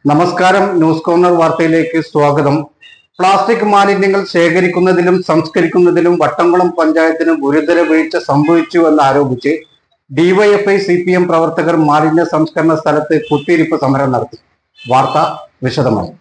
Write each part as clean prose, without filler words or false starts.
നമസ്കാരം, news corner വാർത്തയിലേക്ക് സ്വാഗതം. പ്ലാസ്റ്റിക് മാലിന്യങ്ങൾ ശേഖരിക്കുന്നതിലും സംസ്കരിക്കുന്നതിലും വട്ടംകുളം പഞ്ചായത്തിന് ഗുരുതര വീഴ്ച സംഭവിച്ചു എന്നാരോപിച്ച് ഡിവൈഎഫ്ഐ CPM പ്രവർത്തകർ മാലിന്യ സംസ്കരണ സ്ഥലത്ത് കുത്തിയിരിപ്പ് സമരം നടത്തി. വാർത്ത വിശദമായി.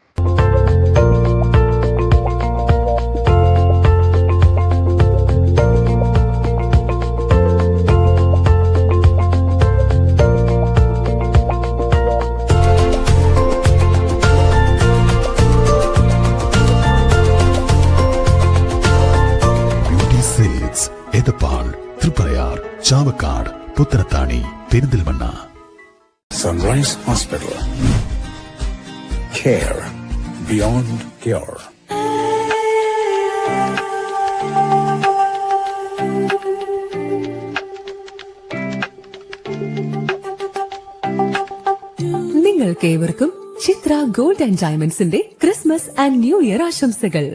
Edappal, Triprayar, Chavakkad, Puthanathani, Perinthalmanna. Sunrise hospital, care beyond cure. നിങ്ങൾക്കേവർക്കും ചിത്ര ഗോൾഡ് ആൻഡ് ഡയമണ്ട്സിന്റെ ക്രിസ്മസ് ആൻഡ് ന്യൂ ഇയർ ആശംസകൾ.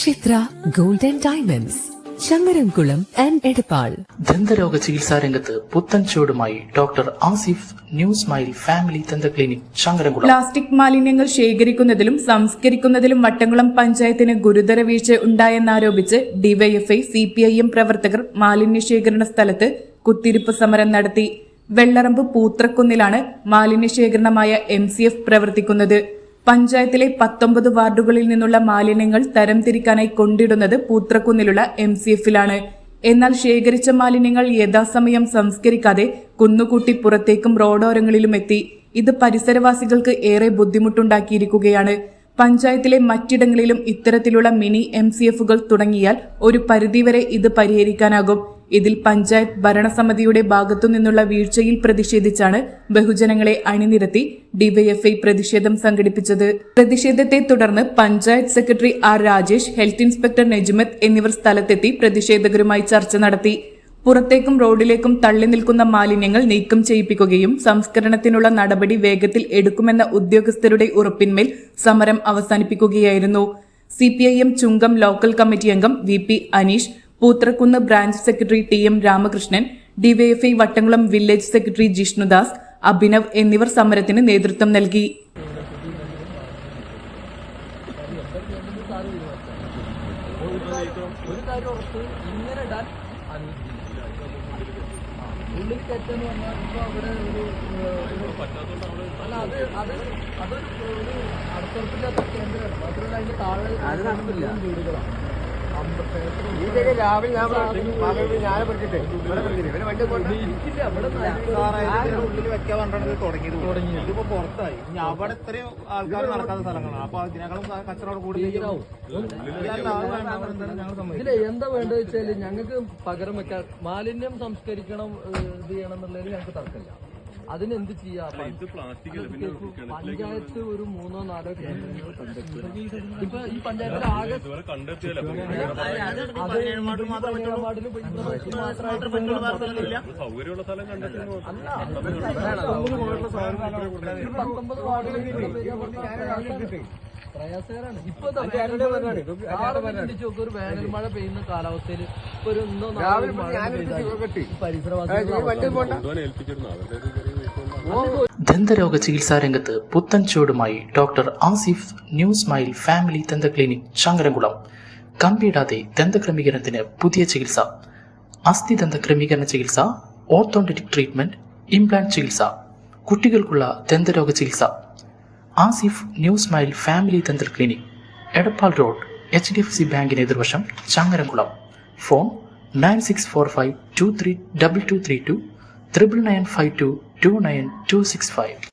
Chithra gold and diamonds, Changaramkulam and Edappal. ദന്തരോഗ ചികിത്സാ രംഗത്ത് പുത്തൻ ചുവടുമായി doctor Asif new smile family ദന്ത ക്ലിനിക്, ചങ്ങരംകുളം. പ്ലാസ്റ്റിക് മാലിന്യങ്ങൾ ശേഖരിക്കുന്നതിലും സംസ്കരിക്കുന്നതിലും വട്ടംകുളം പഞ്ചായത്തിന് ഗുരുതര വീഴ്ച ഉണ്ടായെന്നാരോപിച്ച് ഡിവൈഎഫ്ഐ CPIM പ്രവർത്തകർ മാലിന്യ ശേഖരണ സ്ഥലത്ത് കുത്തിയിരിപ്പ് സമരം നടത്തി. വെള്ളറമ്പ് പൂത്രക്കുന്നിലാണ് മാലിന്യ ശേഖരണമായ MCF പ്രവർത്തിക്കുന്നത്. പഞ്ചായത്തിലെ 19 വാർഡുകളിൽ നിന്നുള്ള മാലിന്യങ്ങൾ തരംതിരിക്കാനായി കൊണ്ടിടുന്നത് പൂത്രക്കുന്നിലുള്ള MCFിലാണ്. എന്നാൽ ശേഖരിച്ച മാലിന്യങ്ങൾ യഥാസമയം സംസ്കരിക്കാതെ കുന്നുകൂട്ടി പുറത്തേക്കും റോഡോരങ്ങളിലും എത്തി. ഇത് പരിസരവാസികൾക്ക് ഏറെ ബുദ്ധിമുട്ടുണ്ടാക്കിയിരിക്കുകയാണ്. പഞ്ചായത്തിലെ മറ്റിടങ്ങളിലും ഇത്തരത്തിലുള്ള മിനി MCFുകൾ തുടങ്ങിയാൽ ഒരു പരിധിവരെ ഇത് പരിഹരിക്കാനാകും. ഇതിൽ പഞ്ചായത്ത് ഭരണസമിതിയുടെ ഭാഗത്തുനിന്നുള്ള വീഴ്ചയിൽ പ്രതിഷേധിച്ചാണ് ബഹുജനങ്ങളെ അണിനിരത്തി ഡിവൈഎഫ്ഐ പ്രതിഷേധം സംഘടിപ്പിച്ചത്. പ്രതിഷേധത്തെ തുടർന്ന് panchayat secretary R. Rajesh, health inspector Najmath എന്നിവർ സ്ഥലത്തെത്തി പ്രതിഷേധകരുമായി ചർച്ച നടത്തി. പുറത്തേക്കും റോഡിലേക്കും തള്ളി നിൽക്കുന്ന മാലിന്യങ്ങൾ നീക്കം ചെയ്യിപ്പിക്കുകയും സംസ്കരണത്തിനുള്ള നടപടി വേഗത്തിൽ എടുക്കുമെന്ന ഉദ്യോഗസ്ഥരുടെ ഉറപ്പിന്മേൽ സമരം അവസാനിപ്പിക്കുകയായിരുന്നു. CPIM ചുങ്കം ലോക്കൽ കമ്മിറ്റി അംഗം VP Aneesh, Poothrakkunnu branch secretary TM Ramakrishnan, DYFI Vattamkulam village secretary Jishnudas, Abhinav എന്നിവർ സമരത്തിന് നേതൃത്വം നൽകി. ഉള്ളിൽ കയറ്റെന്ന് പറഞ്ഞാൽ ഇപ്പോൾ അവിടെ അല്ല അതൊരു അടുത്തുറപ്പില്ലാത്ത കേന്ദ്രമാണ്. മാത്രമല്ല അതിന്റെ താഴെ വീടുകളാണ്. രാവിലെ ഞാൻ പഠിച്ചിട്ട് ഉള്ളിൽ വെക്കാൻ പറഞ്ഞത് തുടങ്ങി. ഇതിപ്പോ പുറത്തായി. ഇനി അവിടെ ഇത്രയും ആൾക്കാർ നടക്കാത്ത സ്ഥലങ്ങളാണ്. അപ്പൊ അതിനേക്കാളും കച്ചവടം കൂടുതലാവും. ഇതില് എന്താ വേണ്ടത് വെച്ചാല് ഞങ്ങൾക്ക് പകരം വെക്കാൻ മാലിന്യം സംസ്കരിക്കണം, ഇത് ചെയ്യണം എന്നുള്ളതിൽ ഞങ്ങൾക്ക് തർക്കമില്ല. അതിനെന്ത് ചെയ്യാം? പഞ്ചായത്ത് ഒരു 3-4 കേന്ദ്രങ്ങൾ കണ്ടെത്തി. ഇപ്പൊ ഈ പഞ്ചായത്തിൽ ആകെ പ്രയാസകരാണ്. ഇപ്പൊ ഒരു വേനൽ മഴ പെയ്യുന്ന കാലാവസ്ഥയിൽ ഇപ്പൊ ഒരു 1-4 ദന്തരോഗ ചികിത്സാ രംഗത്ത് പുത്തൻ ചുവടുമായി doctor Asif new smile family ദന്ത ക്ലിനിക്, ചങ്ങരംകുളം. കമ്പിയിടാതെ ദന്തക്രമീകരണത്തിന് പുതിയ ചികിത്സ, അസ്ഥി ദന്ത ക്രമീകരണ ചികിത്സ, ഓർത്തോഡോണ്ടിക് ട്രീറ്റ്മെന്റ്, ഇംപ്ലാന്റ് ചികിത്സ, കുട്ടികൾക്കുള്ള ദന്തരോഗ ചികിത്സ. Asif new smile family dental clinic, Edappal road, HDFC ബാങ്കിന് എതിർവശം, ചങ്ങരംകുളം. ഫോൺ 9645232232 9995229265.